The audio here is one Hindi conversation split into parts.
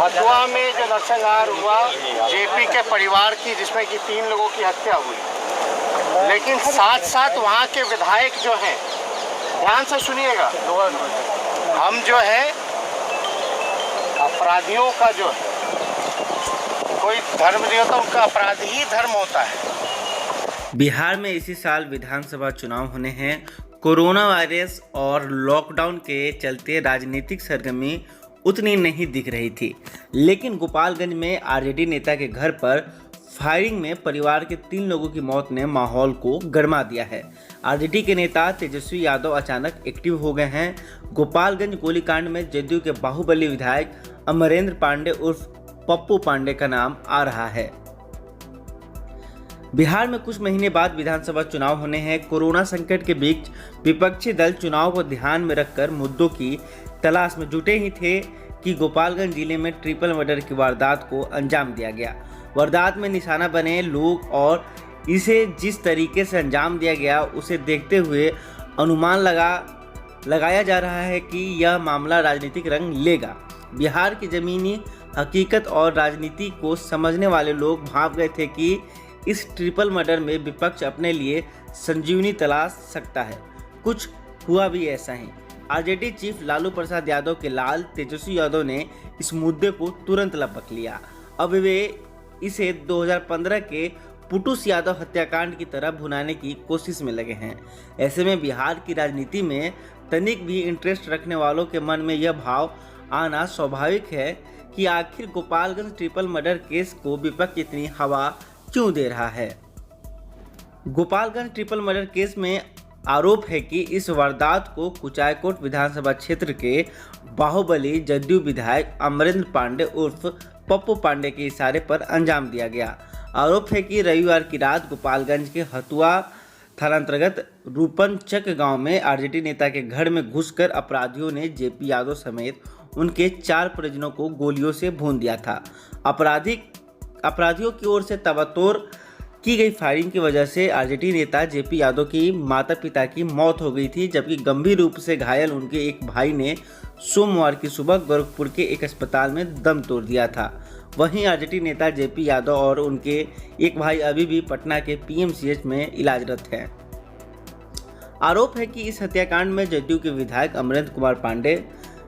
हथुआ में जो नरसंहार हुआ जेपी के परिवार की, जिसमें कि 3 लोगों की हत्या हुई, लेकिन साथ साथ वहाँ के विधायक जो हैं, ध्यान से सुनिएगा, हम जो है अपराधियों का जो है, कोई धर्म नहीं होता, उनका अपराध ही धर्म होता है। बिहार में इसी साल विधानसभा चुनाव होने हैं। कोरोना वायरस और लॉकडाउन के चलते राजनीतिक सरगर्मी उतनी नहीं दिख रही थी, लेकिन गोपालगंज में आरजेडी नेता के घर पर फायरिंग में परिवार के 3 लोगों की मौत ने माहौल को गर्मा दिया है। आरजेडी के नेता तेजस्वी यादव अचानक एक्टिव हो गए हैं। गोपालगंज गोलीकांड में जदयू के बाहुबली विधायक अमरेंद्र पांडे उर्फ पप्पू पांडे का नाम आ रहा है। बिहार में कुछ महीने बाद विधानसभा चुनाव होने हैं। कोरोना संकट के बीच विपक्षी दल चुनाव को ध्यान में रखकर मुद्दों की तलाश में जुटे ही थे कि गोपालगंज जिले में ट्रिपल मर्डर की वारदात को अंजाम दिया गया। वारदात में निशाना बने लोग और इसे जिस तरीके से अंजाम दिया गया, उसे देखते हुए अनुमान लगाया जा रहा है कि यह मामला राजनीतिक रंग लेगा। बिहार की ज़मीनी हकीकत और राजनीति को समझने वाले लोग भाप गए थे कि इस ट्रिपल मर्डर में विपक्ष अपने लिए संजीवनी तलाश सकता है। कुछ हुआ भी ऐसा ही। आरजेडी चीफ लालू प्रसाद यादव के लाल तेजस्वी यादव ने इस मुद्दे को तुरंत लपक लिया। अब वे इसे 2015 के पुटुस यादव हत्याकांड की तरह भुनाने की कोशिश में लगे हैं। ऐसे में बिहार की राजनीति में तनिक भी इंटरेस्ट रखने वालों के मन में यह भाव आना स्वाभाविक है कि आखिर गोपालगंज ट्रिपल मर्डर केस को विपक्ष इतनी हवा क्यों दे रहा है। गोपालगंज ट्रिपल मर्डर केस में आरोप है कि इस वारदात को कुचायकोट विधानसभा क्षेत्र के बाहुबली जदयू विधायक अमरेंद्र पांडे उर्फ पप्पू पांडे के इशारे पर अंजाम दिया गया। आरोप है कि रविवार की रात गोपालगंज के हथुआ थानांतर्गत रूपनचक गांव में आरजेडी नेता के घर में घुसकर अपराधियों ने जेपी यादव समेत उनके 4 परिजनों को गोलियों से भून दिया था। अपराधियों की ओर से ताबड़तोड़ की गई फायरिंग की वजह से आरजेडी नेता जेपी यादव की माता पिता की मौत हो गई थी, जबकि गंभीर रूप से घायल उनके एक भाई ने सोमवार की सुबह गोरखपुर के एक अस्पताल में दम तोड़ दिया था। वहीं आरजेडी नेता जेपी यादव और उनके एक भाई अभी भी पटना के पीएमसीएच में इलाजरत हैं। आरोप है कि इस हत्याकांड में जदयू के विधायक अमरेंद्र कुमार पांडे,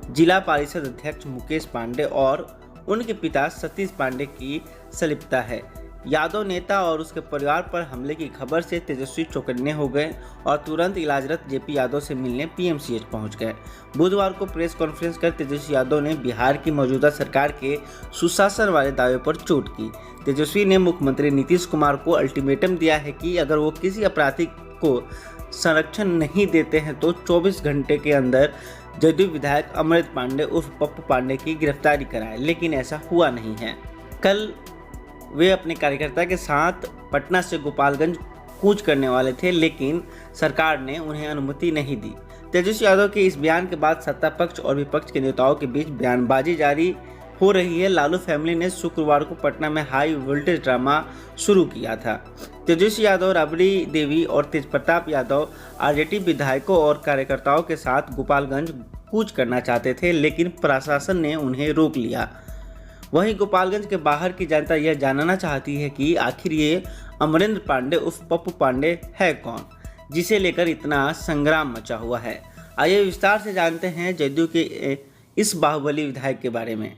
जिला परिषद अध्यक्ष मुकेश पांडे और उनके पिता सतीश पांडे की संलिप्तता है। यादव नेता और उसके परिवार पर हमले की खबर से तेजस्वी चौकन्ने हो गए और तुरंत इलाजरत जेपी यादव से मिलने पीएमसीएच पहुंच गए। बुधवार को प्रेस कॉन्फ्रेंस कर तेजस्वी यादव ने बिहार की मौजूदा सरकार के सुशासन वाले दावे पर चोट की। तेजस्वी ने मुख्यमंत्री नीतीश कुमार को अल्टीमेटम दिया है कि अगर वो किसी अपराधी को संरक्षण नहीं देते हैं तो 24 घंटे के अंदर जदयू विधायक अमरेंद्र पांडे उर्फ पप्पू पांडे की गिरफ्तारी कराए, लेकिन ऐसा हुआ नहीं है। कल वे अपने कार्यकर्ता के साथ पटना से गोपालगंज कूच करने वाले थे, लेकिन सरकार ने उन्हें अनुमति नहीं दी। तेजस्वी यादव के इस बयान के बाद सत्ता पक्ष और विपक्ष के नेताओं के बीच बयानबाजी जारी हो रही है। लालू फैमिली ने शुक्रवार को पटना में हाई वोल्टेज ड्रामा शुरू किया था। तेजस्वी यादव, राबड़ी देवी और तेजप्रताप यादव आरजेडी विधायकों और कार्यकर्ताओं के साथ गोपालगंज कूच करना चाहते थे, लेकिन प्रशासन ने उन्हें रोक लिया। वहीं गोपालगंज के बाहर की जनता यह जानना चाहती है कि आखिर ये अमरेंद्र पांडे उर्फ पप्पू पांडे है कौन, जिसे लेकर इतना संग्राम मचा हुआ है। आइए विस्तार से जानते हैं जदयू के इस बाहुबली विधायक के बारे में।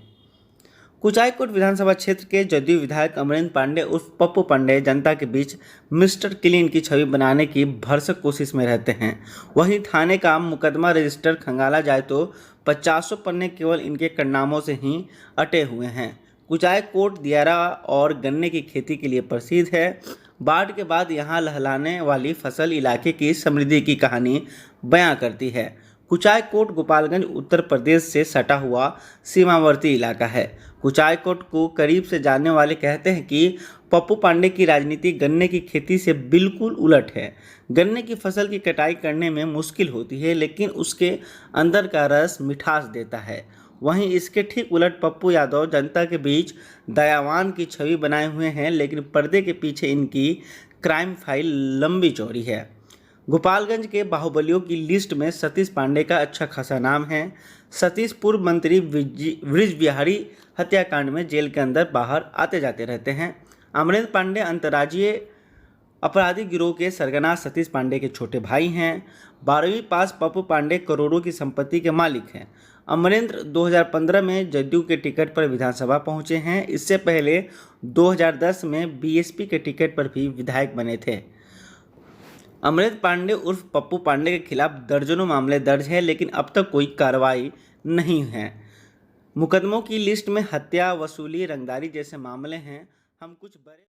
कुचायकोट विधानसभा क्षेत्र के जदयू विधायक अमरेंद्र पांडे उर्फ पप्पू पांडे जनता के बीच मिस्टर क्लीन की छवि बनाने की भरसक कोशिश में रहते हैं। वहीं थाने का मुकदमा रजिस्टर खंगाला जाए तो 50 पन्ने केवल इनके कारनामों से ही अटे हुए हैं। कुचायकोट दियारा और गन्ने की खेती के लिए प्रसिद्ध है। बाढ़ के बाद यहाँ लहलाने वाली फसल इलाके की समृद्धि की कहानी बयां करती है। कुचायकोट गोपालगंज उत्तर प्रदेश से सटा हुआ सीमावर्ती इलाका है। कुचायकोट को करीब से जानने वाले कहते हैं कि पप्पू पांडे की राजनीति गन्ने की खेती से बिल्कुल उलट है। गन्ने की फसल की कटाई करने में मुश्किल होती है, लेकिन उसके अंदर का रस मिठास देता है। वहीं इसके ठीक उलट पप्पू यादव जनता के बीच दयावान की छवि बनाए हुए हैं, लेकिन पर्दे के पीछे इनकी क्राइम फाइल लंबी चौड़ी है। गोपालगंज के बाहुबलियों की लिस्ट में सतीश पांडे का अच्छा खासा नाम है। सतीश पूर्व मंत्री वृज बिहारी हत्याकांड में जेल के अंदर बाहर आते जाते रहते हैं। अमरेंद्र पांडे अंतर्राज्यीय अपराधी गिरोह के सरगना सतीश पांडे के छोटे भाई हैं। 12वीं पास पप्पू पांडे करोड़ों की संपत्ति के मालिक हैं। अमरेंद्र 2015 में जदयू के टिकट पर विधानसभा पहुंचे हैं। इससे पहले 2010 में बीएसपी के टिकट पर भी विधायक बने थे। अमरेंद्र पांडे उर्फ पप्पू पांडे के खिलाफ दर्जनों मामले दर्ज हैं, लेकिन अब तक कोई कार्रवाई नहीं है। मुकदमों की लिस्ट में हत्या, वसूली, रंगदारी जैसे मामले हैं। हम कुछ बड़े